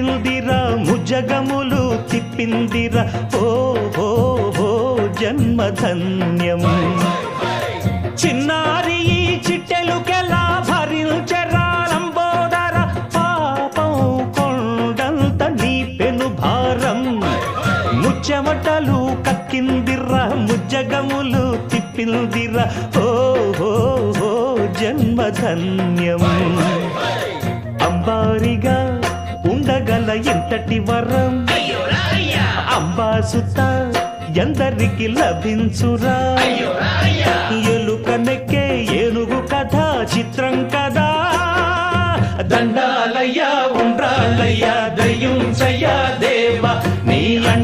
తిప్పిందిరా ముజగములు తిప్పిందిరా ఓ ఓ ఓ జన్మధన్యం చిన్నారి ఈ చిట్టెలుకెలా భరించరా లంబోదర పాపం కొండంత నీ పెను భారం ముచ్చెమటలు కక్కిందిరా ముజ్జగములు తిప్పిందిరా ఓ ఓ ఓ జన్మధన్యం అంబారిగా ఉండగల ఎంతటి వరం అంబాసుత ఎందరికి లభించురా ఎలుకనెక్కే ఏనుగు కథ చిత్రం కదా దండాలయ్యా ఉండ్రాలయ్యా దయ్యుంచయ్యా దేవ నీ